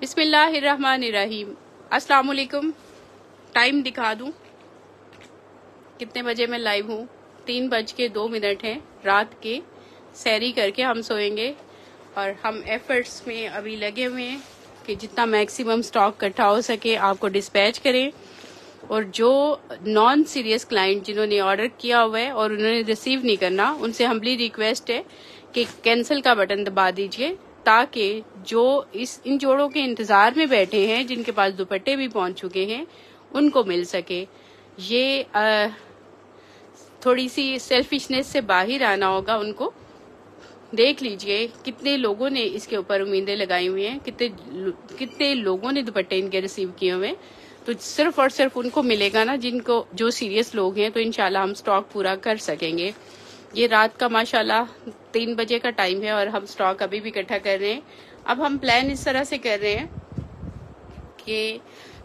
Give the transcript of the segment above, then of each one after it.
बिस्मिल्लाहिर्रहमानिर्रहीम। अस्सलाम वालेकुम। टाइम दिखा दूं कितने बजे मैं लाइव हूँ। 3:02 हैं रात के। सैरी करके हम सोएंगे और हम एफर्ट्स में अभी लगे हुए हैं कि जितना मैक्सिमम स्टॉक इकट्ठा हो सके आपको डिस्पैच करें। और जो नॉन सीरियस क्लाइंट जिन्होंने ऑर्डर किया हुआ है और उन्होंने रिसीव नहीं करना, उनसे हम्बली रिक्वेस्ट है कि कैंसिल का बटन दबा दीजिए, ताकि जो इन जोड़ों के इंतजार में बैठे हैं, जिनके पास दुपट्टे भी पहुंच चुके हैं, उनको मिल सके। ये थोड़ी सी सेल्फिशनेस से बाहर आना होगा उनको। देख लीजिए कितने लोगों ने इसके ऊपर उम्मीदें लगाई हुई हैं, कितने लोगों ने दुपट्टे इनके रिसीव किए हुए हैं। तो सिर्फ और सिर्फ उनको मिलेगा ना जिनको, जो सीरियस लोग हैं। तो इंशाल्लाह हम स्टॉक पूरा कर सकेंगे। ये रात का माशाल्लाह 3 बजे का टाइम है और हम स्टॉक अभी भी इकट्ठा कर रहे हैं। अब हम प्लान इस तरह से कर रहे हैं कि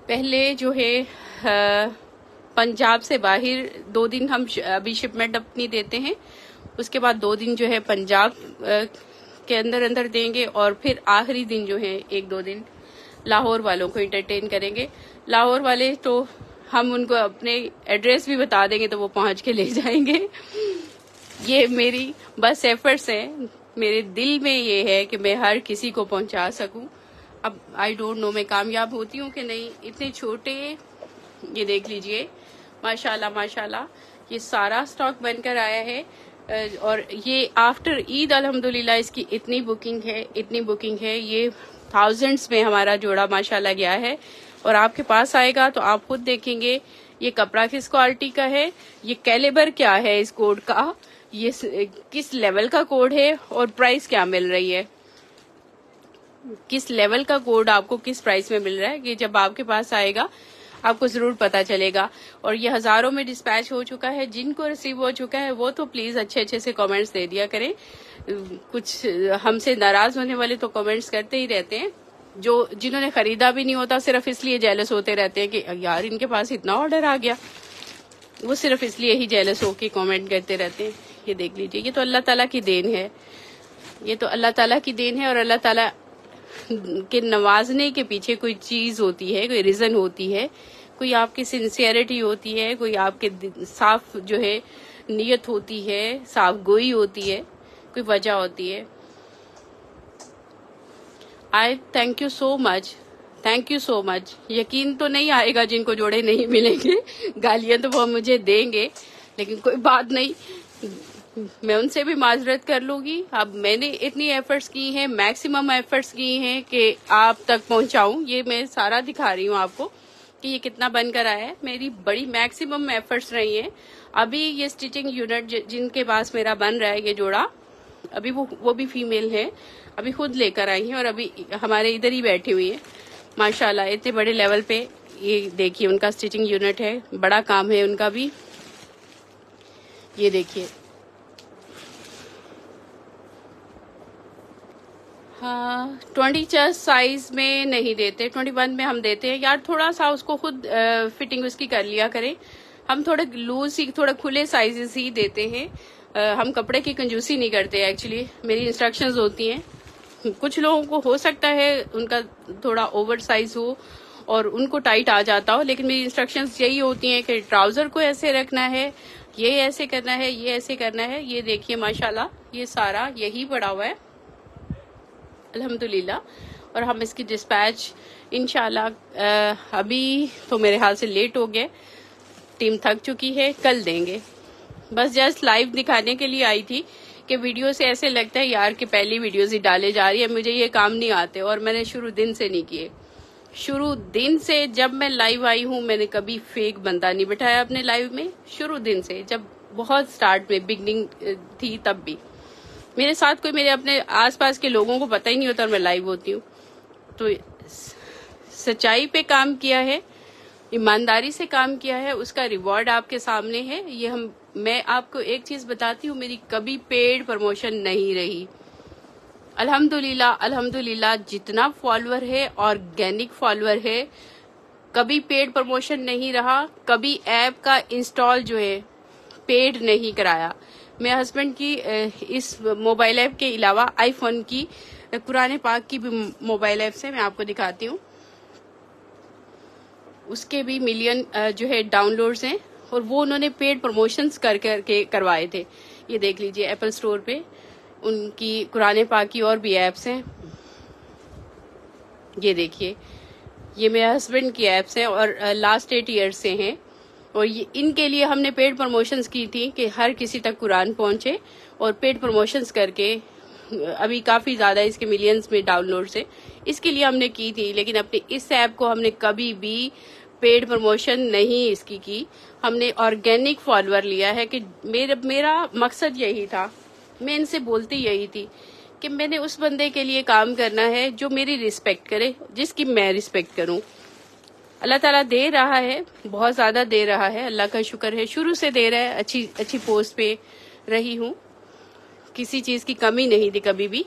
पहले जो है पंजाब से बाहर 2 दिन हम अभी शिपमेंट अपनी देते हैं। उसके बाद 2 दिन जो है पंजाब के अंदर देंगे और फिर आखिरी दिन जो है 1-2 दिन लाहौर वालों को एंटरटेन करेंगे। लाहौर वाले तो हम उनको अपने एड्रेस भी बता देंगे तो वो पहुंच के ले जाएंगे। ये मेरी बस एफर्ट्स हैं। मेरे दिल में ये है कि मैं हर किसी को पहुंचा सकूं। अब आई डोंट नो मैं कामयाब होती हूँ कि नहीं। इतने छोटे, ये देख लीजिए माशाल्लाह माशाल्लाह, ये सारा स्टॉक बनकर आया है। और ये आफ्टर ईद अल्हम्दुलिल्लाह इसकी इतनी बुकिंग है। ये थाउजेंड्स में हमारा जोड़ा माशाल्लाह गया है। और आपके पास आएगा तो आप खुद देखेंगे ये कपड़ा किस क्वालिटी का है, ये कैलिबर क्या है इस कोड का, ये किस लेवल का कोड है और प्राइस क्या मिल रही है। किस लेवल का कोड आपको किस प्राइस में मिल रहा है, ये जब आपके पास आएगा आपको जरूर पता चलेगा। और ये हजारों में डिस्पैच हो चुका है। जिनको रिसीव हो चुका है वो तो प्लीज अच्छे से कमेंट्स दे दिया करें। कुछ हमसे नाराज होने वाले तो कमेंट्स करते ही रहते हैं। जिन्होंने खरीदा भी नहीं होता सिर्फ इसलिए जेलस होते रहते हैं कि यार इनके पास इतना ऑर्डर आ गया, वो सिर्फ इसलिए ही जेलस होके कमेंट करते रहते हैं। ये देख लीजिए, ये तो अल्लाह ताला की देन है। ये तो अल्लाह ताला की देन है और अल्लाह ताला के नवाजने के पीछे कोई चीज होती है, कोई रीजन होती है, कोई आपकी सिंसियरिटी होती है, कोई आपके साफ जो है नियत होती है, साफ गोई होती है, कोई वजह होती है। आई थैंक यू सो मच। यकीन तो नहीं आएगा जिनको जोड़े नहीं मिलेंगे। गालियां तो वो मुझे देंगे, लेकिन कोई बात नहीं, मैं उनसे भी माजरत कर लूंगी। अब मैंने इतनी एफर्ट्स की हैं, मैक्सिमम एफर्ट्स की हैं कि आप तक पहुंचाऊं। ये मैं सारा दिखा रही हूँ आपको कि ये कितना बनकर आया है। मेरी बड़ी मैक्सिमम एफर्ट्स रही हैं। अभी ये स्टिचिंग यूनिट जिनके पास मेरा बन रहा है ये जोड़ा, अभी वो भी फीमेल है, अभी खुद लेकर आई है और अभी हमारे इधर ही बैठी हुई है माशाल्लाह। इतने बड़े लेवल पे ये देखिए उनका स्टिचिंग यूनिट है, बड़ा काम है उनका भी। ये देखिए, हाँ 20 साइज में नहीं देते, 21 में हम देते हैं। यार थोड़ा सा उसको खुद फिटिंग उसकी कर लिया करें। हम थोड़े लूज ही, थोड़े खुले साइजेस ही देते हैं। हम कपड़े की कंजूसी नहीं करते। एक्चुअली मेरी इंस्ट्रक्शंस होती हैं। कुछ लोगों को हो सकता है उनका थोड़ा ओवर साइज हो और उनको टाइट आ जाता हो, लेकिन मेरी इंस्ट्रक्शंस यही होती हैं कि ट्राउजर को ऐसे रखना है, ये ऐसे करना है, ये ऐसे करना है। ये देखिए माशाल्लाह ये सारा यही पड़ा हुआ है अल्हम्दुलिल्लाह। और हम इसकी डिस्पैच इंशाल्लाह अभी तो मेरे हाल से लेट हो गए, टीम थक चुकी है, कल देंगे। बस जस्ट लाइव दिखाने के लिए आई थी कि वीडियो से ऐसे लगता है यार कि पहली वीडियोस ही डाले जा रही है, मुझे ये काम नहीं आते। और मैंने शुरू दिन से नहीं किए। शुरू दिन से जब मैं लाइव आई हूँ मैंने कभी फेक बंदा नहीं बिठाया अपने लाइव में। शुरू दिन से, जब बहुत स्टार्ट में बिगनिंग थी तब भी मेरे साथ कोई, मेरे अपने आसपास के लोगों को पता ही नहीं होता और मैं लाइव होती हूँ। तो सच्चाई पे काम किया है, ईमानदारी से काम किया है, उसका रिवॉर्ड आपके सामने है। ये मैं आपको एक चीज बताती हूँ, मेरी कभी पेड प्रमोशन नहीं रही। अल्हम्दुलिल्लाह जितना फॉलोअर है ऑर्गेनिक फॉलोअर है, कभी पेड प्रमोशन नहीं रहा। कभी ऐप का इंस्टॉल जो है पेड नहीं कराया। मैं हस्बैंड की इस मोबाइल ऐप के अलावा आईफोन की कुरान पाक की भी मोबाइल ऐप्स है, मैं आपको दिखाती हूँ। उसके भी मिलियन जो है डाउनलोड्स हैं, और वो उन्होंने पेड प्रमोशंस करके करवाए थे। ये देख लीजिए, एप्पल स्टोर पे उनकी कुरान पाक की और भी ऐप्स हैं। ये देखिए, ये मेरे हस्बैंड की ऐप्स हैं और लास्ट 8 ईयर्स से हैं, और ये इनके लिए हमने पेड प्रमोशंस की थी कि हर किसी तक कुरान पहुंचे, और पेड प्रमोशंस करके अभी काफी ज्यादा इसके मिलियंस में डाउनलोड्स है, इसके लिए हमने की थी। लेकिन अपने इस ऐप को हमने कभी भी पेड प्रमोशन नहीं इसकी की, हमने ऑर्गेनिक फॉलोअर लिया है कि मेरा मकसद यही था, मैं इनसे बोलती यही थी कि मैंने उस बंदे के लिए काम करना है जो मेरी रिस्पेक्ट करे, जिसकी मैं रिस्पेक्ट करूं। अल्लाह ताला दे रहा है, बहुत ज्यादा दे रहा है, अल्लाह का शुक्र है, शुरू से दे रहा है। अच्छी पोस्ट पे रही हूं, किसी चीज की कमी नहीं थी कभी भी,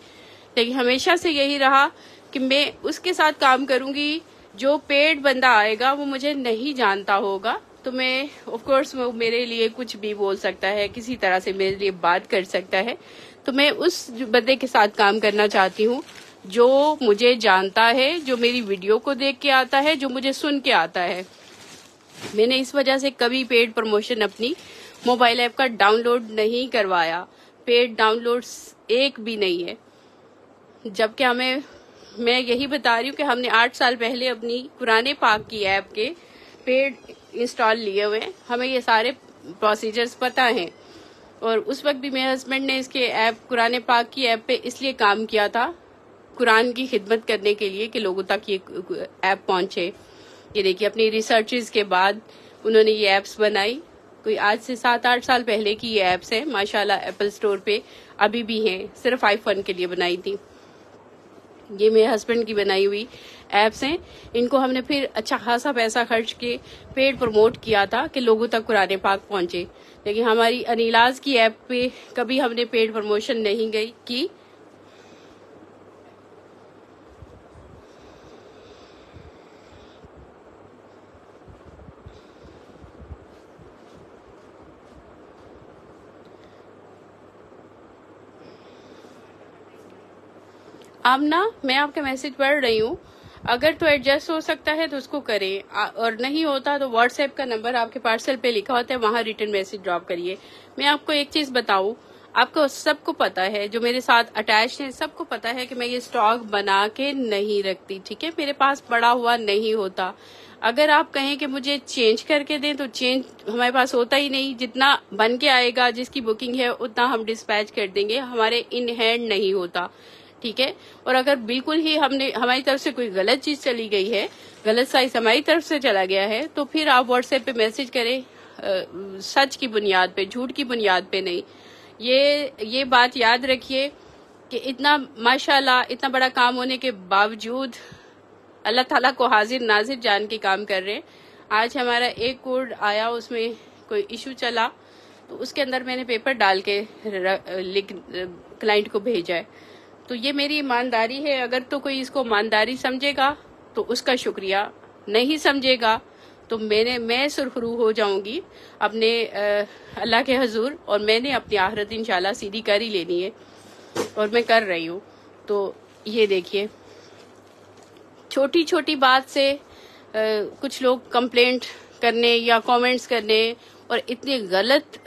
लेकिन हमेशा से यही रहा कि मैं उसके साथ काम करूंगी जो पेड बंदा आएगा वो मुझे नहीं जानता होगा, तो मैं ऑफ कोर्स वो मेरे लिए कुछ भी बोल सकता है, किसी तरह से मेरे लिए बात कर सकता है, तो मैं उस बंदे के साथ काम करना चाहती हूँ जो मुझे जानता है, जो मेरी वीडियो को देख के आता है, जो मुझे सुन के आता है। मैंने इस वजह से कभी पेड प्रमोशन अपनी मोबाइल ऐप का डाउनलोड नहीं करवाया, पेड डाउनलोड्स एक भी नहीं है। जबकि मैं यही बता रही हूँ कि हमने 8 साल पहले अपनी कुरान पाक की ऐप के पेड इंस्टॉल लिए हुए हैं, हमें ये सारे प्रोसीजर्स पता हैं। और उस वक्त भी मेरे हस्बैंड ने इसके ऐप कुरान पाक की ऐप पे इसलिए काम किया था, कुरान की खिदमत करने के लिए, कि लोगों तक ये ऐप पहुंचे। ये देखिए, अपनी रिसर्चेस के बाद उन्होंने ये ऐप्स बनाई। कोई आज से 7-8 साल पहले की ये ऐप्स है, माशाल्लाह एप्पल स्टोर पे अभी भी हैं, सिर्फ iPhone के लिए बनाई थी। ये मेरे हस्बैंड की बनाई हुई ऐप्स हैं, इनको हमने फिर अच्छा खासा पैसा खर्च के पेड प्रमोट किया था कि लोगों तक कुरान पाक पहुंचे। लेकिन हमारी अनीलाज की ऐप पे कभी हमने पेड प्रमोशन नहीं की। आमना, मैं आपका मैसेज पढ़ रही हूँ, अगर तो एडजस्ट हो सकता है तो उसको करें, और नहीं होता तो व्हाट्सएप का नंबर आपके पार्सल पे लिखा होता है, वहां रिटर्न मैसेज ड्रॉप करिए। मैं आपको एक चीज बताऊं, आपको सबको पता है, जो मेरे साथ अटैच है सबको पता है कि मैं ये स्टॉक बना के नहीं रखती, ठीक है, मेरे पास पड़ा हुआ नहीं होता। अगर आप कहें कि मुझे चेंज करके दें तो चेंज हमारे पास होता ही नहीं, जितना बन के आएगा, जिसकी बुकिंग है उतना हम डिस्पैच कर देंगे, हमारे इन हैंड नहीं होता, ठीक है। और अगर बिल्कुल ही हमारी तरफ से कोई गलत चीज चली गई है, गलत साइज हमारी तरफ से चला गया है, तो फिर आप व्हाट्सएप पे मैसेज करें, सच की बुनियाद पे, झूठ की बुनियाद पे नहीं। ये बात याद रखिए कि इतना माशाल्लाह इतना बड़ा काम होने के बावजूद अल्लाह ताला को हाजिर नाजिर जान के काम कर रहे हैं। आज हमारा एक कोड आया, उसमें कोई इशू चला, तो उसके अंदर मैंने पेपर डाल के क्लाइंट को भेजा है। तो ये मेरी ईमानदारी है। अगर तो कोई इसको ईमानदारी समझेगा तो उसका शुक्रिया, नहीं समझेगा तो मैं सुरखरू हो जाऊंगी अपने अल्लाह के हजूर, और मैंने अपनी आखिरत इंशाल्लाह सीधी कर ही लेनी है, और मैं कर रही हूँ। तो ये देखिए, छोटी छोटी बात से कुछ लोग कंप्लेंट करने या कमेंट्स करने और इतने गलत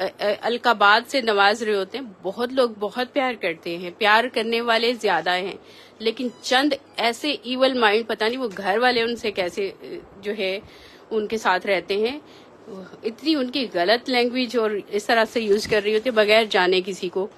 अलकाबात से नवाज रहे होते हैं। बहुत लोग बहुत प्यार करते हैं, प्यार करने वाले ज्यादा हैं, लेकिन चंद ऐसे इवल माइंड, पता नहीं वो घर वाले उनसे कैसे जो है उनके साथ रहते हैं, इतनी उनकी गलत लैंग्वेज और इस तरह से यूज कर रही होती है बगैर जाने किसी को।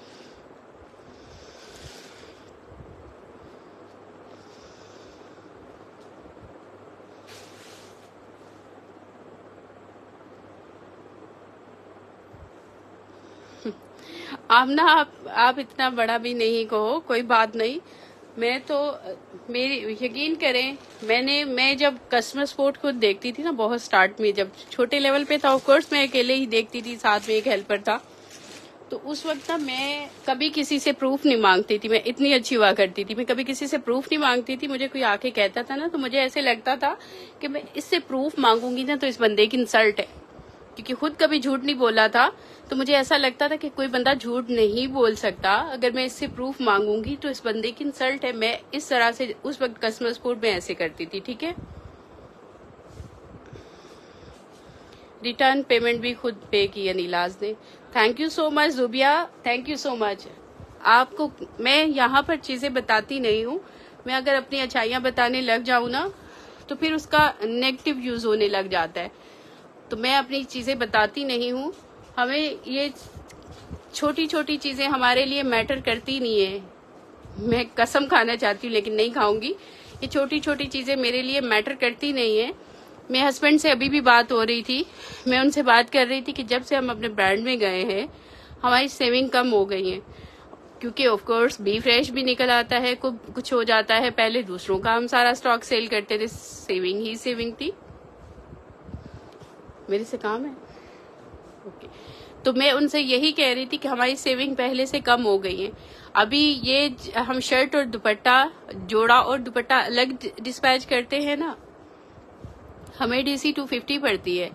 आमना, आप इतना बड़ा भी नहीं कहो, कोई बात नहीं। मैं तो मेरी यकीन करें, मैं जब कस्टमर सपोर्ट खुद देखती थी ना, बहुत स्टार्ट में जब छोटे लेवल पे था, ऑफ कोर्स मैं अकेले ही देखती थी, साथ में एक हेल्पर था, तो उस वक्त ना मैं कभी किसी से प्रूफ नहीं मांगती थी। मैं इतनी अच्छी हुआ करती थी, मैं कभी किसी से प्रूफ नहीं मांगती थी। मुझे कोई आके कहता था ना, तो मुझे ऐसे लगता था कि मैं इससे प्रूफ मांगूंगी ना तो इस बंदे की इंसल्ट है, क्योंकि खुद कभी झूठ नहीं बोला था, तो मुझे ऐसा लगता था कि कोई बंदा झूठ नहीं बोल सकता। अगर मैं इससे प्रूफ मांगूंगी तो इस बंदे की इंसल्ट है। मैं इस तरह से उस वक्त कस्टमर सपोर्ट में ऐसे करती थी, ठीक है। रिटर्न पेमेंट भी खुद पे की नीलाज ने। Thank you so much Zubia, thank you so much. आपको मैं यहाँ पर चीजें बताती नहीं हूँ। मैं अगर अपनी अच्छाइयाँ बताने लग जाऊँ ना तो फिर उसका नेगेटिव यूज होने लग जाता है। तो मैं अपनी चीजें बताती नहीं हूँ। हमें ये छोटी छोटी चीजें हमारे लिए मैटर करती नहीं है। मैं कसम खाना चाहती हूँ लेकिन नहीं खाऊंगी। ये छोटी छोटी चीजें मेरे लिए मैटर करती नहीं है। मेरे हस्बैंड से अभी भी बात हो रही थी। मैं उनसे बात कर रही थी कि जब से हम अपने ब्रांड में गए हैं हमारी सेविंग कम हो गई है, क्योंकि ऑफ कोर्स बी फ्रेश भी निकल आता है, कुछ हो जाता है। पहले दूसरों का हम सारा स्टॉक सेल करते थे, सेविंग ही सेविंग थी। मेरे से काम है ओके। तो मैं उनसे यही कह रही थी कि हमारी सेविंग पहले से कम हो गई है। अभी ये हम शर्ट और दुपट्टा, जोड़ा और दुपट्टा अलग डिस्पैच करते हैं ना, हमें DC 250 पड़ती है।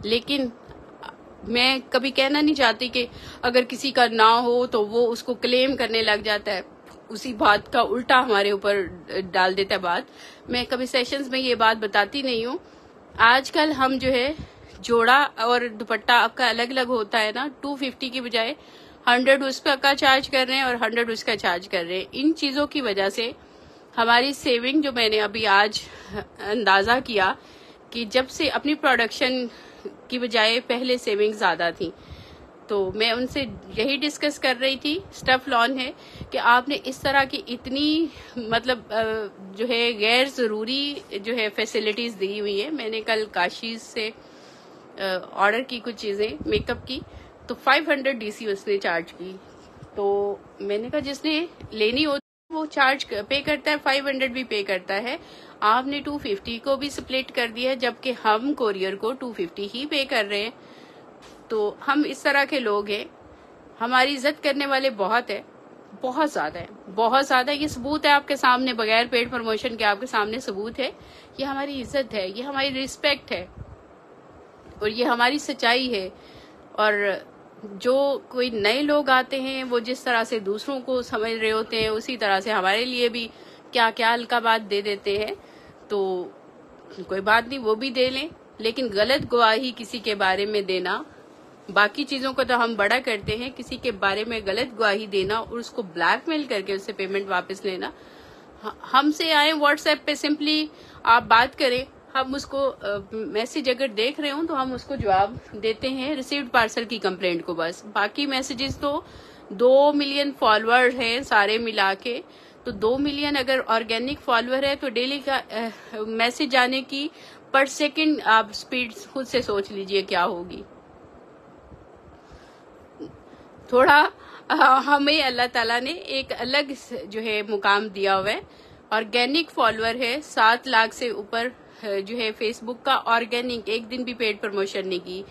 लेकिन मैं कभी कहना नहीं चाहती कि अगर किसी का ना हो तो वो उसको क्लेम करने लग जाता है, उसी बात का उल्टा हमारे ऊपर डाल देता है बात। मैं कभी सेशंस में ये बात बताती नहीं हूँ। आजकल हम जो है जोड़ा और दुपट्टा आपका अलग अलग होता है ना, 250 की बजाय 100 उसका चार्ज कर रहे हैं और 100 उसका चार्ज कर रहे हैं। इन चीजों की वजह से हमारी सेविंग, जो मैंने अभी आज अंदाजा किया कि जब से अपनी प्रोडक्शन की बजाय पहले सेविंग ज्यादा थी, तो मैं उनसे यही डिस्कस कर रही थी। स्टफ लॉन है कि आपने इस तरह की इतनी मतलब जो है गैर जरूरी जो है फैसिलिटीज दी हुई है। मैंने कल काशी से ऑर्डर की कुछ चीजें मेकअप की, तो 500 DC उसने चार्ज की। तो मैंने कहा जिसने लेनी हो वो चार्ज पे करता है, 500 भी पे करता है। आपने 250 को भी स्प्लिट कर दिया है, जबकि हम कोरियर को 250 ही पे कर रहे हैं। तो हम इस तरह के लोग हैं। हमारी इज्जत करने वाले बहुत है, बहुत ज्यादा है, बहुत ज्यादा। ये सबूत है आपके सामने, बगैर पेड प्रमोशन के आपके सामने सबूत है। ये हमारी इज्जत है, ये हमारी रिस्पेक्ट है और ये हमारी सच्चाई है। और जो कोई नए लोग आते हैं वो जिस तरह से दूसरों को समझ रहे होते हैं उसी तरह से हमारे लिए भी क्या क्या हल्का बात दे देते हैं। तो कोई बात नहीं, वो भी दे लें, लेकिन गलत गवाही किसी के बारे में देना, बाकी चीजों को तो हम बड़ा करते हैं, किसी के बारे में गलत गवाही देना और उसको ब्लैकमेल करके उससे पेमेंट वापस लेना। हमसे आए व्हाट्सएप पे, सिंपली आप बात करें, हम उसको मैसेज अगर देख रहे हो तो हम उसको जवाब देते हैं रिसीव्ड पार्सल की कंप्लेंट को बस। बाकी मैसेजेस तो 2 मिलियन फॉलोअर हैं सारे मिला के, तो 2 मिलियन अगर ऑर्गेनिक फॉलोअर है तो डेली का मैसेज आने की पर सेकंड आप स्पीड खुद से सोच लीजिए क्या होगी। थोड़ा हमें अल्लाह ताला ने एक अलग जो है मुकाम दिया हुआ है। ऑर्गेनिक फॉलोअर है 7 लाख से ऊपर जो है फेसबुक का ऑर्गेनिक, एक दिन भी पेड प्रमोशन नहीं की।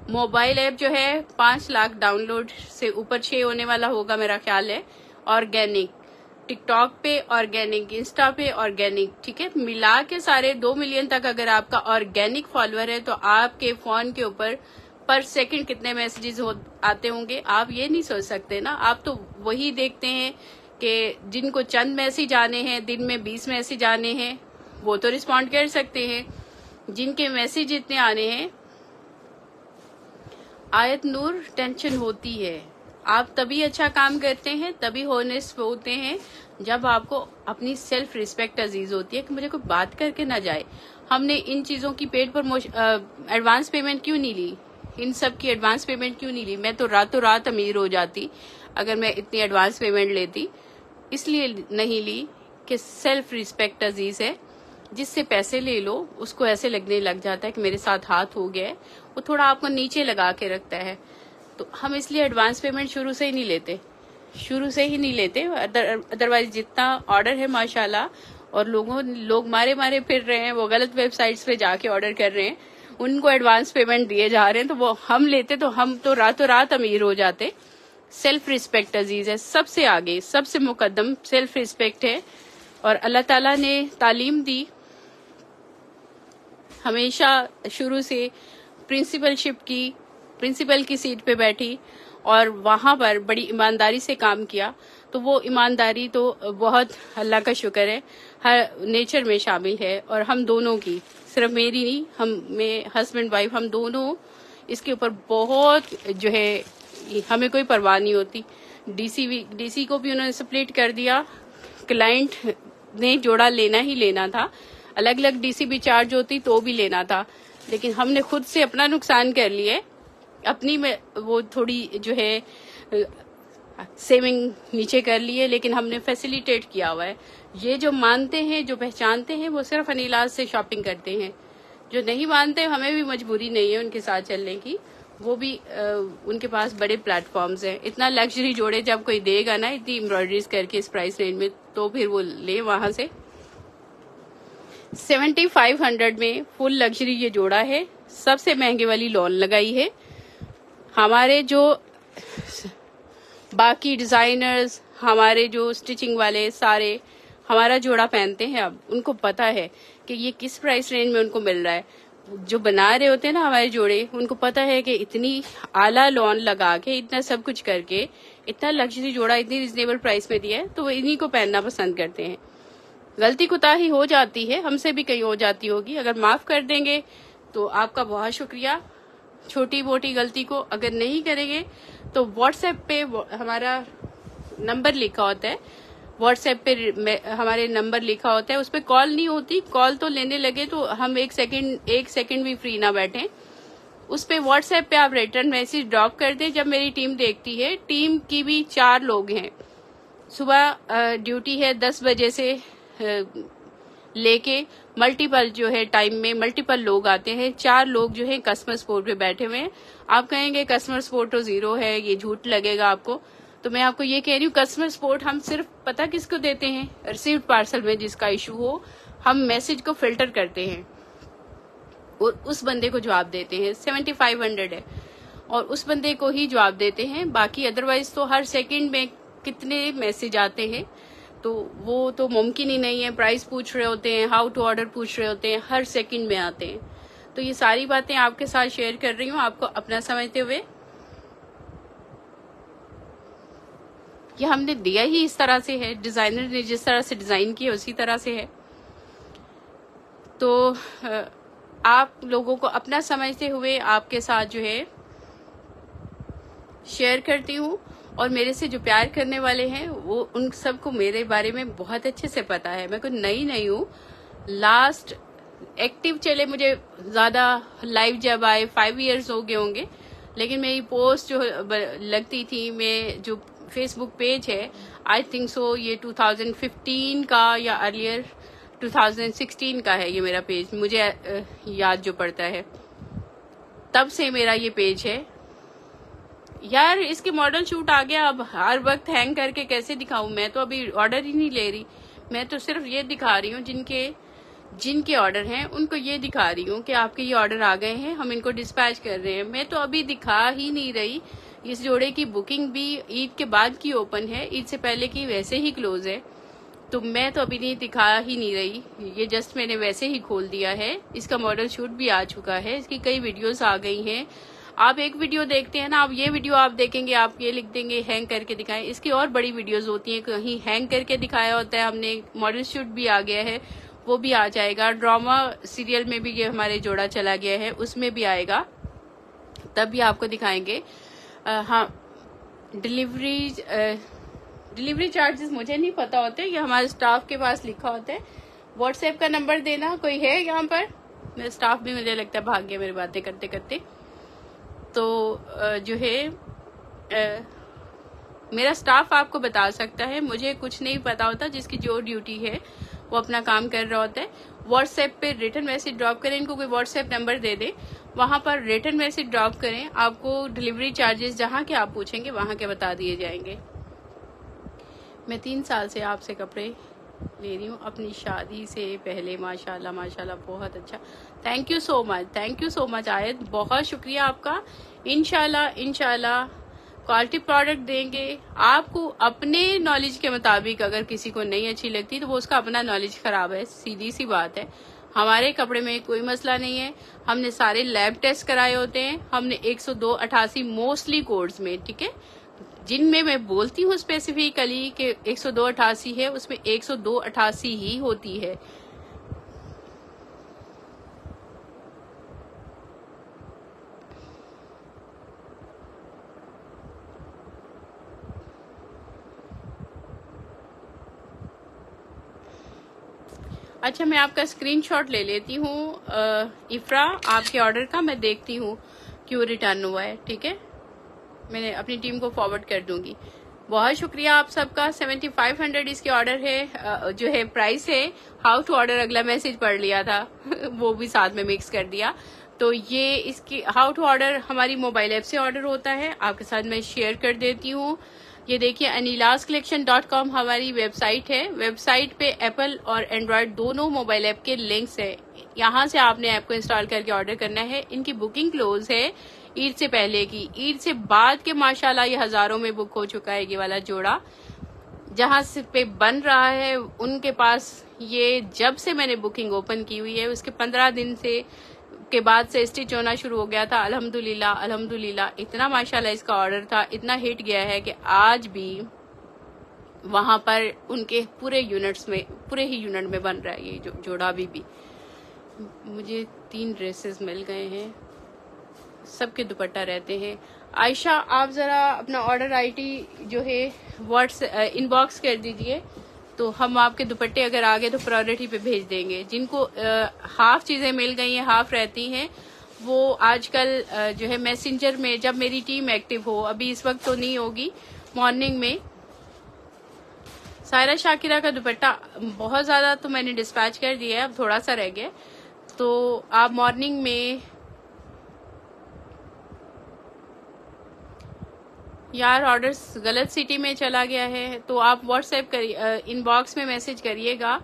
मोबाइल ऐप जो है 5 लाख डाउनलोड से ऊपर 6 होने वाला होगा मेरा ख्याल है, ऑर्गेनिक। टिकटॉक पे ऑर्गेनिक, इंस्टा पे ऑर्गेनिक, ठीक है। मिला के सारे 2 मिलियन तक अगर आपका ऑर्गेनिक फॉलोअर है तो आपके फोन के ऊपर पर सेकंड कितने मैसेजेस आते होंगे आप ये नहीं सोच सकते ना। आप तो वही देखते हैं कि जिनको चंद मैसेज आने हैं, दिन में 20 मैसेज आने हैं, वो तो रिस्पॉन्ड कर सकते हैं। जिनके मैसेज इतने आने हैं, आयत नूर, टेंशन होती है। आप तभी अच्छा काम करते हैं, तभी होनेस्ट होते हैं जब आपको अपनी सेल्फ रिस्पेक्ट अजीज होती है कि मुझे कोई बात करके ना जाए। हमने इन चीजों की पेड प्रमोशन एडवांस पेमेंट क्यों नहीं ली, इन सब की एडवांस पेमेंट क्यों नहीं ली? मैं तो रातों रात अमीर हो जाती अगर मैं इतनी एडवांस पेमेंट लेती। इसलिए नहीं ली कि सेल्फ रिस्पेक्ट अजीज है। जिससे पैसे ले लो उसको ऐसे लगने लग जाता है कि मेरे साथ हाथ हो गया है, वो थोड़ा आपको नीचे लगा के रखता है। तो हम इसलिए एडवांस पेमेंट शुरू से ही नहीं लेते, अदरवाइज जितना ऑर्डर है माशाल्लाह, और लोग मारे फिर रहे हैं, वो गलत वेबसाइट्स पे जाके ऑर्डर कर रहे हैं, उनको एडवांस पेमेंट दिए जा रहे हैं, तो वो हम लेते तो हम तो रातों रात अमीर हो जाते। सेल्फ रिस्पेक्ट अजीज है, सबसे आगे सबसे मुकद्दम सेल्फ रिस्पेक्ट है। और अल्लाह ताला ने तालीम दी हमेशा शुरू से प्रिंसिपल की सीट पे बैठी और वहां पर बड़ी ईमानदारी से काम किया। तो वो ईमानदारी तो बहुत अल्लाह का शुक्र है हर नेचर में शामिल है। और हम दोनों की, सिर्फ मेरी नहीं, मैं हस्बैंड वाइफ हम दोनों इसके ऊपर बहुत जो है, हमें कोई परवाह नहीं होती। डीसी को भी उन्होंने स्प्लिट कर दिया। क्लाइंट ने जोड़ा लेना ही लेना था, अलग अलग डीसी भी चार्ज होती तो भी लेना था, लेकिन हमने खुद से अपना नुकसान कर लिया। अपनी में वो थोड़ी जो है सेविंग नीचे कर लिए, लेकिन हमने फैसिलिटेट किया हुआ है। ये जो मानते हैं, जो पहचानते हैं, वो सिर्फ अनिलाज से शॉपिंग करते हैं। जो नहीं मानते, हमें भी मजबूरी नहीं है उनके साथ चलने की, वो भी उनके पास बड़े प्लेटफॉर्म्स हैं। इतना लग्जरी जोड़े जब कोई देगा ना, इतनी एम्ब्रॉयडरीज करके इस प्राइस रेंज में, तो फिर वो ले वहां से। 7500 में फुल लग्जरी ये जोड़ा है। सबसे महंगे वाली लॉन लगाई है। हमारे जो बाकी डिजाइनर्स, हमारे जो स्टिचिंग वाले सारे हमारा जोड़ा पहनते हैं, अब उनको पता है कि ये किस प्राइस रेंज में उनको मिल रहा है। जो बना रहे होते हैं ना हमारे जोड़े, उनको पता है कि इतनी आला लॉन लगा के, इतना सब कुछ करके, इतना लग्जरी जोड़ा इतनी रिजनेबल प्राइस में दिया है, तो वो इन्हीं को पहनना पसंद करते हैं। गलती कोताही हो जाती है, हमसे भी कहीं हो जाती होगी, अगर माफ कर देंगे तो आपका बहुत शुक्रिया। छोटी मोटी गलती को अगर नहीं करेंगे तो व्हाट्सएप पे हमारा नंबर लिखा होता है, व्हाट्सएप पे हमारे नंबर लिखा होता है, उस पर कॉल नहीं होती। कॉल तो लेने लगे तो हम एक सेकंड भी फ्री ना बैठे। उस पे व्हाट्सएप पे आप रिटर्न मैसेज ड्रॉप कर दें। जब मेरी टीम देखती है, टीम की भी 4 लोग हैं। सुबह ड्यूटी है 10 बजे से लेके मल्टीपल जो है टाइम में मल्टीपल लोग आते हैं। 4 लोग जो है कस्टमर सपोर्ट पे बैठे हुए हैं। आप कहेंगे कस्टमर सपोर्ट तो 0 है, ये झूठ लगेगा आपको, तो मैं आपको ये कह रही हूँ, कस्टमर सपोर्ट हम सिर्फ पता किसको देते हैं, रिसीव्ड पार्सल में जिसका इशू हो, हम मैसेज को फिल्टर करते हैं और उस बंदे को जवाब देते हैं। 7500 है और उस बंदे को ही जवाब देते हैं। बाकी अदरवाइज तो हर सेकंड में कितने मैसेज आते हैं, तो वो तो मुमकिन ही नहीं है। प्राइस पूछ रहे होते हैं, हाउ टू ऑर्डर पूछ रहे होते हैं, हर सेकंड में आते हैं। तो ये सारी बातें आपके साथ शेयर कर रही हूँ, आपको अपना समझते हुए। ये हमने दिया ही इस तरह से है, डिजाइनर ने जिस तरह से डिजाइन किया उसी तरह से है। तो आप लोगों को अपना समझते हुए आपके साथ जो है शेयर करती हूँ। और मेरे से जो प्यार करने वाले हैं, वो उन सबको मेरे बारे में बहुत अच्छे से पता है। मैं कोई नई हूँ, लास्ट एक्टिव चले मुझे ज्यादा लाइव जब आए 5 इयर्स हो गए होंगे, लेकिन मेरी पोस्ट जो लगती थी, मैं जो फेसबुक पेज है, आई थिंक सो ये 2015 का या अर्लियर 2016 का है ये मेरा पेज, मुझे याद जो पड़ता है, तब से मेरा ये पेज है। यार इसके मॉडल शूट आ गया, अब हर वक्त हैंग करके कैसे दिखाऊं। मैं तो अभी ऑर्डर ही नहीं ले रही, मैं तो सिर्फ ये दिखा रही हूँ जिनके ऑर्डर हैं उनको ये दिखा रही हूँ कि आपके ये ऑर्डर आ गए हैं, हम इनको डिस्पैच कर रहे हैं। मैं तो अभी दिखा ही नहीं रही। इस जोड़े की बुकिंग भी ईद के बाद की ओपन है, ईद से पहले की वैसे ही क्लोज है, तो मैं तो अभी नहीं दिखा ही नहीं रही। ये जस्ट मैंने वैसे ही खोल दिया है। इसका मॉडल शूट भी आ चुका है, इसकी कई वीडियोस आ गई हैं। आप एक वीडियो देखते हैं ना, आप ये वीडियो आप देखेंगे, आप ये लिख देंगे हैंग करके दिखाएं। इसकी और बड़ी वीडियोस होती हैं, कहीं हैंग करके दिखाया होता है हमने। मॉडल शूट भी आ गया है, वो भी आ जाएगा। ड्रामा सीरियल में भी ये हमारे जोड़ा चला गया है, उसमें भी आएगा, तब भी आपको दिखाएंगे। हाँ, डिलीवरी चार्जेस मुझे नहीं पता होते, ये हमारे स्टाफ के पास लिखा होता है। व्हाट्सएप का नंबर देना, कोई है यहाँ पर? मेरा स्टाफ भी मुझे लगता है भाग गया मेरी बातें करते करते। तो जो है मेरा स्टाफ आपको बता सकता है, मुझे कुछ नहीं पता होता। जिसकी जो ड्यूटी है वो अपना काम कर रहा होता है। व्हाट्सएप पे रिटर्न मैसेज ड्रॉप करें, इनको कोई व्हाट्सएप नंबर दे दे, वहां पर रिटर्न मैसेज ड्रॉप करें, आपको डिलीवरी चार्जेस जहां के आप पूछेंगे वहां के बता दिए जाएंगे। मैं 3 साल से आपसे कपड़े ले रही हूँ, अपनी शादी से पहले। माशाल्लाह माशाल्लाह, बहुत अच्छा। थैंक यू सो मच आयत, बहुत शुक्रिया आपका। इंशाल्लाह क्वालिटी प्रोडक्ट देंगे आपको। अपने नॉलेज के मुताबिक अगर किसी को नहीं अच्छी लगती तो वो उसका अपना नॉलेज खराब है, सीधी सी बात है। हमारे कपड़े में कोई मसला नहीं है, हमने सारे लैब टेस्ट कराए होते हैं, हमने 10288 मोस्टली कोड्स में, ठीक है, जिनमें मैं बोलती हूँ स्पेसिफिकली कि 10288 है, उसमें 10288 ही होती है। अच्छा, मैं आपका स्क्रीनशॉट ले लेती हूँ इफ्रा, आपके ऑर्डर का, मैं देखती हूँ क्यों रिटर्न हुआ है, ठीक है, मैंने अपनी टीम को फॉरवर्ड कर दूंगी। बहुत शुक्रिया आप सबका। 7500 इसके ऑर्डर है, जो है प्राइस है। हाउ टू ऑर्डर अगला मैसेज पढ़ लिया था वो भी साथ में मिक्स कर दिया। तो ये इसकी हाउ टू ऑर्डर हमारी मोबाइल ऐप से ऑर्डर होता है, आपके साथ मैं शेयर कर देती हूँ। ये देखिए anilascollection.com हमारी वेबसाइट है। वेबसाइट पे एप्पल और एंड्रॉयड दोनों मोबाइल ऐप के लिंक्स है, यहाँ से आपने ऐप को इंस्टॉल करके ऑर्डर करना है। इनकी बुकिंग क्लोज है ईद से पहले की, ईद से बाद के माशाल्लाह ये हजारों में बुक हो चुका है। ये वाला जोड़ा जहाँ से पे बन रहा है उनके पास ये जब से मैंने बुकिंग ओपन की हुई है उसके 15 दिन से के बाद से स्टिच होना शुरू हो गया था। अल्हम्दुलिल्लाह अल्हम्दुलिल्लाह इतना माशाल्लाह इसका ऑर्डर था, इतना हिट गया है कि आज भी वहां पर उनके पूरे यूनिट्स में, पूरे ही यूनिट में बन रहा है ये जोड़ा अभी भी। मुझे 3 ड्रेसेस मिल गए हैं, सबके दुपट्टा रहते हैं। आयशा आप जरा अपना ऑर्डर आईडी जो है इनबॉक्स कर दीजिए, तो हम आपके दुपट्टे अगर आ गए तो प्रायोरिटी पे भेज देंगे। जिनको हाफ चीजें मिल गई हैं, हाफ रहती हैं, वो आजकल जो है मैसेंजर में जब मेरी टीम एक्टिव हो, अभी इस वक्त तो नहीं होगी, मॉर्निंग में। सायरा शाकिरा का दुपट्टा बहुत ज्यादा तो मैंने डिस्पैच कर दिया है, अब थोड़ा सा रह गया, तो आप मॉर्निंग में यार ऑर्डर गलत सिटी में चला गया है तो आप व्हाट्सएप करिए, इनबॉक्स में मैसेज करिएगा।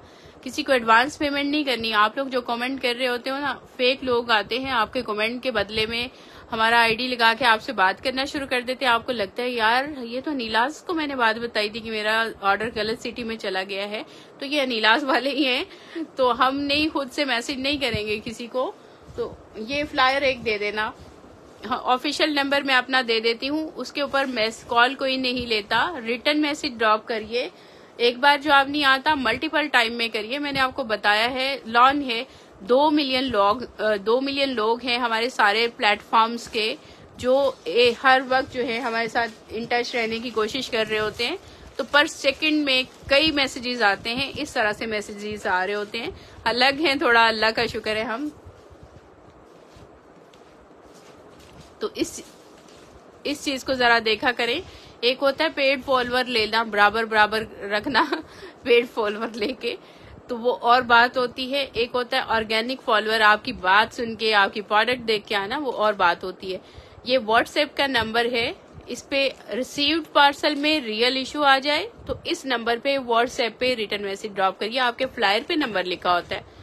किसी को एडवांस पेमेंट नहीं करनी। आप लोग जो कमेंट कर रहे होते हो ना, फेक लोग आते हैं आपके कमेंट के बदले में हमारा आईडी लगा के आपसे बात करना शुरू कर देते हैं। आपको लगता है यार ये तो नीलाज को मैंने बात बताई थी कि मेरा ऑर्डर गलत सिटी में चला गया है, तो ये नीलाज वाले ही हैं, तो हम नहीं खुद से मैसेज नहीं करेंगे किसी को। तो ये फ्लायर एक दे देना, ऑफिशियल नंबर मैं अपना दे देती हूँ, उसके ऊपर कॉल कोई नहीं लेता, रिटर्न मैसेज ड्रॉप करिए। एक बार जवाब नहीं आता मल्टीपल टाइम में करिए। मैंने आपको बताया है लॉन है 2 मिलियन लोग हैं हमारे सारे प्लेटफॉर्म्स के, जो हर वक्त जो है हमारे साथ इन टच रहने की कोशिश कर रहे होते हैं। तो पर सेकंड में कई मैसेजेस आते हैं, इस तरह से मैसेजेस आ रहे होते हैं, अलग हैं थोड़ा, अल्लाह का शुक्र है हम। तो इस चीज को जरा देखा करें। एक होता है पेड फॉलोवर लेना, बराबर बराबर रखना पेड फॉलोवर लेके, तो वो और बात होती है। एक होता है ऑर्गेनिक फॉलोवर, आपकी बात सुन के, आपकी प्रोडक्ट देख के आना, वो और बात होती है। ये व्हाट्सएप का नंबर है, इस पे रिसीव्ड पार्सल में रियल इशू आ जाए तो इस नंबर पे व्हाट्सएप पे रिटर्न मैसेज ड्रॉप करिए। आपके फ्लायर पे नंबर लिखा होता है।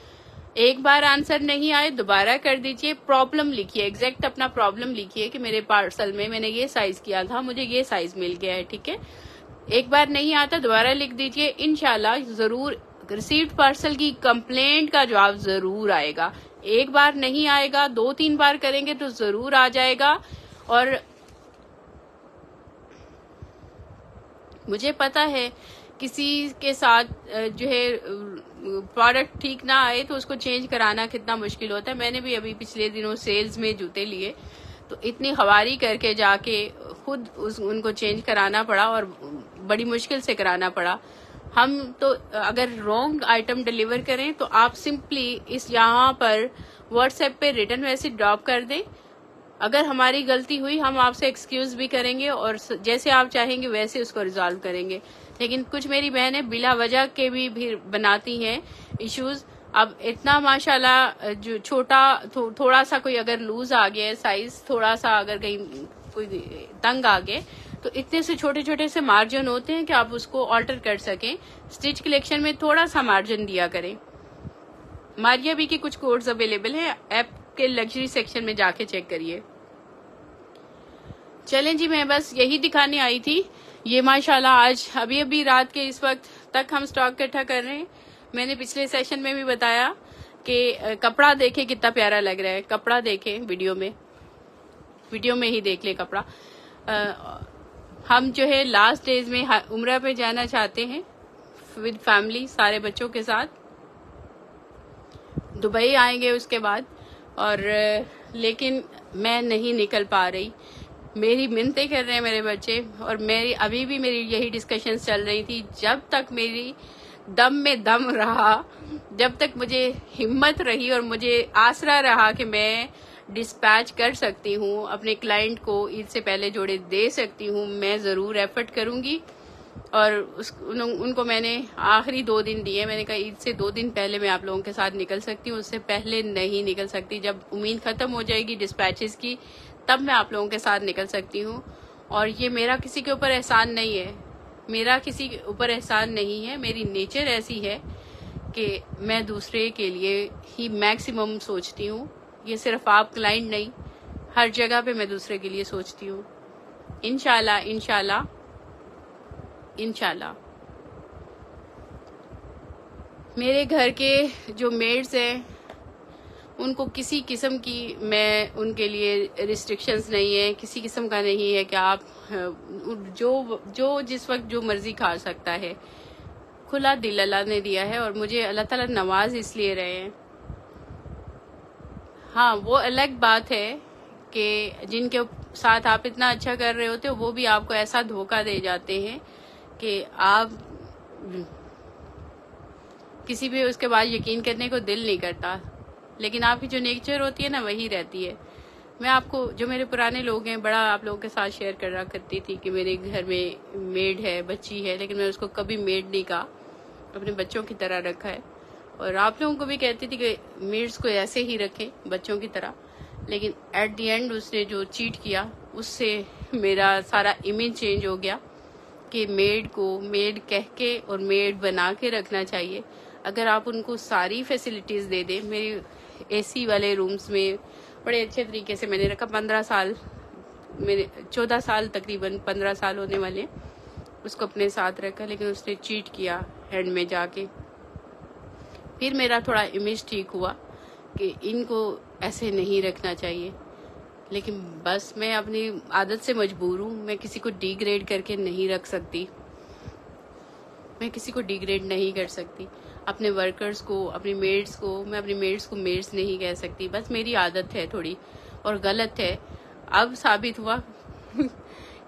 एक बार आंसर नहीं आए दोबारा कर दीजिए, प्रॉब्लम लिखिए, एग्जैक्ट अपना प्रॉब्लम लिखिए कि मेरे पार्सल में मैंने ये साइज किया था, मुझे ये साइज मिल गया है, ठीक है। एक बार नहीं आता दोबारा लिख दीजिए, इंशाल्लाह जरूर रिसीव्ड पार्सल की कंप्लेंट का जवाब जरूर आएगा। एक बार नहीं आएगा, 2-3 बार करेंगे तो जरूर आ जाएगा। और मुझे पता है किसी के साथ जो है प्रोडक्ट ठीक ना आए तो उसको चेंज कराना कितना मुश्किल होता है। मैंने भी अभी पिछले दिनों सेल्स में जूते लिए तो इतनी खवारी करके जाके खुद उनको चेंज कराना पड़ा और बड़ी मुश्किल से कराना पड़ा। हम तो अगर रॉन्ग आइटम डिलीवर करें तो आप सिंपली इस यहाँ पर व्हाट्सएप पे रिटर्न मैसेज ड्रॉप कर दें। अगर हमारी गलती हुई हम आपसे एक्सक्यूज भी करेंगे और जैसे आप चाहेंगे वैसे उसको रिजॉल्व करेंगे। लेकिन कुछ मेरी बहनें बिला वजह के भी बनाती हैं इश्यूज। अब इतना माशाल्लाह जो छोटा थोड़ा सा कोई अगर लूज आ गया साइज, थोड़ा सा अगर कहीं कोई तंग आ गए तो इतने से छोटे छोटे से मार्जिन होते हैं कि आप उसको ऑल्टर कर सकें। स्टिच कलेक्शन में थोड़ा सा मार्जिन दिया करें। मारिया भी के कुछ कोड्स अवेलेबल है, ऐप के लग्जरी सेक्शन में जाके चेक करिए। चलें जी, मैं बस यही दिखाने आई थी। ये माशाल्लाह आज अभी रात के इस वक्त तक हम स्टॉक इकट्ठा कर रहे हैं। मैंने पिछले सेशन में भी बताया कि कपड़ा देखे कितना प्यारा लग रहा है, कपड़ा देखे वीडियो में ही देख ले कपड़ा। हम जो है लास्ट डेज में उम्रा पे जाना चाहते हैं विद फैमिली, सारे बच्चों के साथ। दुबई आएंगे उसके बाद, और लेकिन मैं नहीं निकल पा रही। मेरी मिन्नतें कर रहे हैं मेरे बच्चे, और मेरी अभी भी मेरी यही डिस्कशन चल रही थी। जब तक मेरी दम में दम रहा, जब तक मुझे हिम्मत रही और मुझे आसरा रहा कि मैं डिस्पैच कर सकती हूँ, अपने क्लाइंट को ईद से पहले जोड़े दे सकती हूँ, मैं ज़रूर एफर्ट करूँगी। और उनको मैंने आखिरी 2 दिन दिए। मैंने कहा ईद से 2 दिन पहले मैं आप लोगों के साथ निकल सकती हूँ, उससे पहले नहीं निकल सकती। जब उम्मीद ख़त्म हो जाएगी डिस्पैचेस की, तब मैं आप लोगों के साथ निकल सकती हूँ। और ये मेरा किसी के ऊपर एहसान नहीं है, मेरा किसी के ऊपर एहसान नहीं है। मेरी नेचर ऐसी है कि मैं दूसरे के लिए ही मैक्सिमम सोचती हूँ। ये सिर्फ आप क्लाइंट नहीं, हर जगह पे मैं दूसरे के लिए सोचती हूँ। इंशाल्लाह इंशाल्लाह इंशाल्लाह। मेरे घर के जो मेड्स हैं उनको किसी किस्म की मैं उनके लिए रिस्ट्रिक्शंस नहीं है, किसी किस्म का नहीं है कि आप जो जिस वक्त जो मर्जी खा सकता है। खुला दिल अल्लाह ने दिया है और मुझे अल्लाह ताला नवाज इसलिए रहे हैं। हाँ, वो अलग बात है कि जिनके साथ आप इतना अच्छा कर रहे होते हो वो भी आपको ऐसा धोखा दे जाते हैं कि आप किसी भी उसके बाद यकीन करने को दिल नहीं करता। लेकिन आपकी जो नेचर होती है ना, वही रहती है। मैं आपको, जो मेरे पुराने लोग हैं, बड़ा आप लोगों के साथ शेयर करा करती थी कि मेरे घर में मेड है, बच्ची है, लेकिन मैं उसको कभी मेड नहीं कहा, अपने बच्चों की तरह रखा है। और आप लोगों को भी कहती थी कि मेड्स को ऐसे ही रखें, बच्चों की तरह। लेकिन एट दी एंड उसने जो चीट किया, उससे मेरा सारा इमेज चेंज हो गया कि मेड को मेड कह के और मेड बना के रखना चाहिए। अगर आप उनको सारी फैसिलिटीज़ दे दें, मेरी एसी वाले रूम्स में बड़े अच्छे तरीके से मैंने रखा। 15 साल, मेरे 14 साल तकरीबन 15 साल होने वाले उसको अपने साथ रखा, लेकिन उसने चीट किया एंड में जाके। फिर मेरा थोड़ा इमेज ठीक हुआ कि इनको ऐसे नहीं रखना चाहिए। लेकिन बस मैं अपनी आदत से मजबूर हूँ, मैं किसी को डिग्रेड करके नहीं रख सकती, मैं किसी को डिग्रेड नहीं कर सकती। अपने वर्कर्स को, अपनी मेड्स को, मैं अपनी मेड्स को मेड्स नहीं कह सकती। बस मेरी आदत है थोड़ी, और गलत है। अब साबित हुआ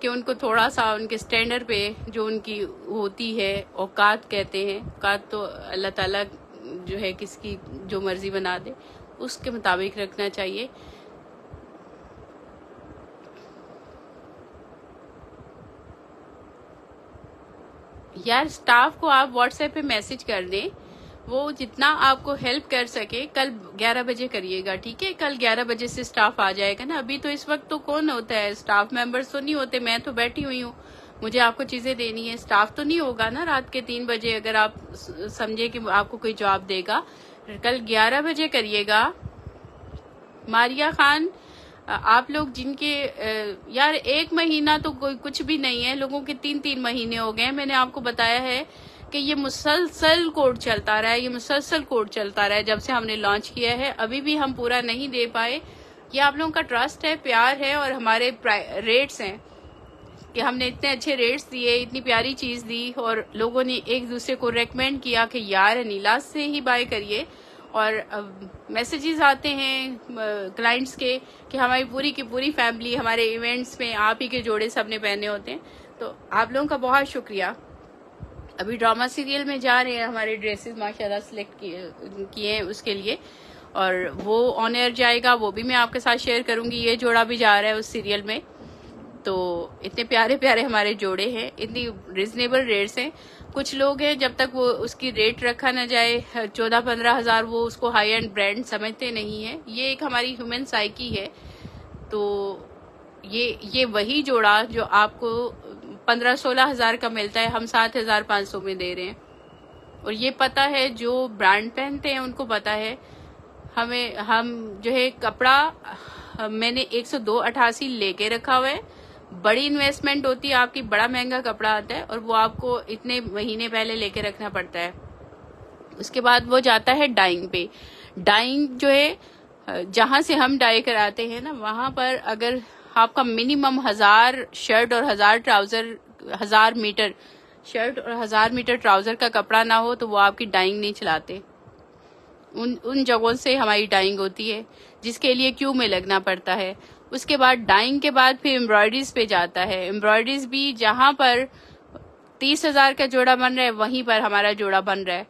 कि उनको थोड़ा सा उनके स्टैंडर्ड पे जो उनकी होती है, औकात कहते हैं, औकात तो अल्लाह ताला जो है किसकी जो मर्जी बना दे, उसके मुताबिक रखना चाहिए। यार, स्टाफ को आप व्हाट्सएप पे मैसेज कर दें, वो जितना आपको हेल्प कर सके। कल 11 बजे करिएगा, ठीक है? कल 11 बजे से स्टाफ आ जाएगा ना। अभी तो इस वक्त तो कौन होता है, स्टाफ मेंबर्स तो नहीं होते, मैं तो बैठी हुई हूँ, मुझे आपको चीजें देनी है। स्टाफ तो नहीं होगा ना रात के 3 बजे, अगर आप समझे कि आपको कोई जॉब देगा। कल 11 बजे करिएगा। मारिया खान, आप लोग जिनके यार 1 महीना तो कोई कुछ भी नहीं है, लोगों के 3-3 महीने हो गए। मैंने आपको बताया है कि ये मुसलसल कोड चलता रहा है, ये मुसलसल कोड चलता रहा है जब से हमने लॉन्च किया है। अभी भी हम पूरा नहीं दे पाए। ये आप लोगों का ट्रस्ट है, प्यार है, और हमारे रेट्स हैं कि हमने इतने अच्छे रेट्स दिए, इतनी प्यारी चीज दी, और लोगों ने एक दूसरे को रेकमेंड किया कि यार अनीला से ही बाय करिए। और मैसेजेस आते हैं क्लाइंट्स के कि हमारी पूरी की पूरी फैमिली हमारे इवेंट्स में आप ही के जोड़े सबने पहने होते हैं। तो आप लोगों का बहुत शुक्रिया। अभी ड्रामा सीरियल में जा रहे हैं, हमारे ड्रेसेस माशाल्लाह सिलेक्ट किए हैं उसके लिए, और वो ऑन एयर जाएगा, वो भी मैं आपके साथ शेयर करूंगी। ये जोड़ा भी जा रहा है उस सीरियल में। तो इतने प्यारे प्यारे हमारे जोड़े हैं, इतनी रिजनेबल रेट्स हैं। कुछ लोग हैं, जब तक वो उसकी रेट रखा ना जाए 14-15 हजार, वो उसको हाई एंड ब्रांड समझते नहीं है। ये एक हमारी ह्यूमन साइकी है। तो ये वही जोड़ा जो आपको 15-16 हजार का मिलता है, हम 7,500 में दे रहे हैं। और ये पता है, जो ब्रांड पहनते हैं उनको पता है। हम जो है कपड़ा मैंने 102.88 लेके रखा हुआ है। बड़ी इन्वेस्टमेंट होती है आपकी, बड़ा महंगा कपड़ा आता है, और वो आपको इतने महीने पहले लेके रखना पड़ता है। उसके बाद वो जाता है डाइंग पे। डाइंग जो है जहां से हम डाई कराते हैं ना, वहां पर अगर आपका मिनिमम 1000 शर्ट और 1000 ट्राउजर, 1000 मीटर शर्ट और 1000 मीटर ट्राउजर का कपड़ा ना हो, तो वो आपकी डाइंग नहीं चलाते। उन जगहों से हमारी डाइंग होती है, जिसके लिए क्यू में लगना पड़ता है। उसके बाद डाइंग के बाद फिर एम्ब्रॉयडरीज पे जाता है। एम्ब्रॉयडरीज भी जहां पर 30,000 का जोड़ा बन रहा है, वहीं पर हमारा जोड़ा बन रहा है,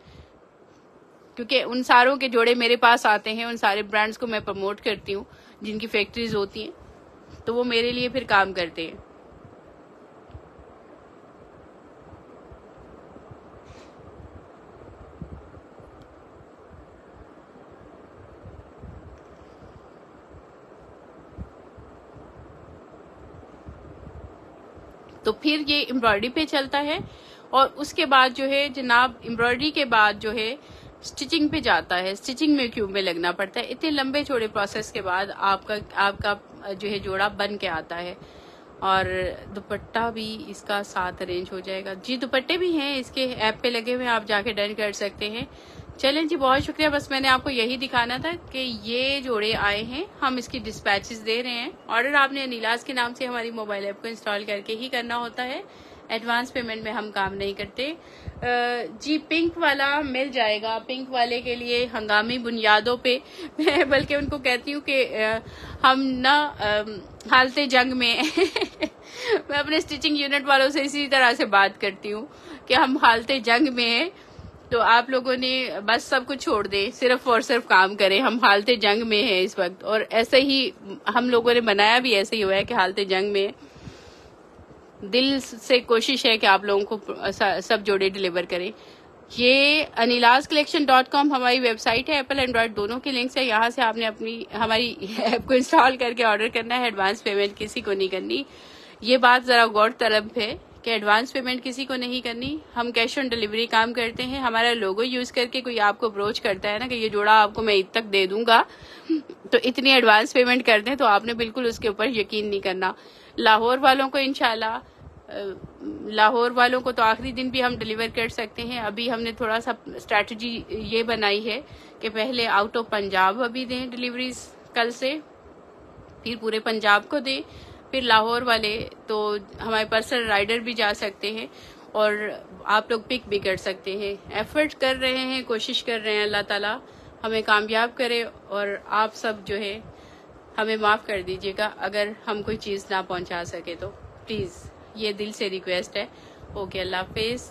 क्योंकि उन सारों के जोड़े मेरे पास आते हैं। उन सारे ब्रांड्स को मैं प्रमोट करती हूँ जिनकी फैक्ट्रीज होती हैं, तो वो मेरे लिए फिर काम करते हैं। तो फिर ये एम्ब्रॉयडरी पे चलता है, और उसके बाद जो है जनाब, एम्ब्रॉयडरी के बाद जो है स्टिचिंग पे जाता है। स्टिचिंग में क्यूब में लगना पड़ता है। इतने लंबे चौड़े प्रोसेस के बाद आपका जो है जोड़ा बन के आता है। और दुपट्टा भी इसका साथ अरेंज हो जाएगा जी। दुपट्टे भी हैं इसके, ऐप पे लगे हुए, आप जाके डन कर सकते हैं। चलें जी, बहुत शुक्रिया। बस मैंने आपको यही दिखाना था कि ये जोड़े आए हैं, हम इसकी डिस्पैचेस दे रहे हैं। ऑर्डर आपने अनिलाज के नाम से हमारी मोबाइल ऐप को इंस्टॉल करके ही करना होता है। एडवांस पेमेंट में हम काम नहीं करते जी। पिंक वाला मिल जाएगा। पिंक वाले के लिए हंगामी बुनियादों पे मैं बल्कि उनको कहती हूँ कि हम ना हालते जंग में मैं अपने स्टिचिंग यूनिट वालों से इसी तरह से बात करती हूँ कि हम हालते जंग में हैं, तो आप लोगों ने बस सब कुछ छोड़ दें, सिर्फ और सिर्फ काम करें। हम हालते जंग में हैं इस वक्त, और ऐसे ही हम लोगों ने बनाया भी ऐसे ही हुआ है कि हालते जंग में दिल से कोशिश है कि आप लोगों को सब जोड़े डिलीवर करें। ये anilazcollection.com हमारी वेबसाइट है। एप्पल एंड्रॉइड दोनों की लिंक्स है। यहाँ से आपने हमारी ऐप को इंस्टॉल करके ऑर्डर करना है। एडवांस पेमेंट किसी को नहीं करनी। ये बात जरा गौर तलब है कि एडवांस पेमेंट किसी को नहीं करनी। हम कैश ऑन डिलीवरी काम करते हैं। हमारा लोगो यूज करके कोई आपको अप्रोच करता है ना कि ये जोड़ा आपको मैं इत तक दे दूंगा, तो इतनी एडवांस पेमेंट कर दें, तो आपने बिल्कुल उसके ऊपर यकीन नहीं करना। लाहौर वालों को इंशाल्लाह, लाहौर वालों को तो आखिरी दिन भी हम डिलीवर कर सकते हैं। अभी हमने थोड़ा सा स्ट्रैटेजी ये बनाई है कि पहले आउट ऑफ पंजाब अभी दें डिलीवरीज कल से, फिर पूरे पंजाब को दें, फिर लाहौर वाले तो हमारे पर्सनल राइडर भी जा सकते हैं और आप लोग पिक भी कर सकते हैं। एफर्ट कर रहे हैं, कोशिश कर रहे हैं। अल्लाह ताला हमें कामयाब करे, और आप सब जो है हमें माफ कर दीजिएगा अगर हम कोई चीज़ ना पहुंचा सके तो प्लीज़, ये दिल से रिक्वेस्ट है। ओके, अल्लाह हाफिज़।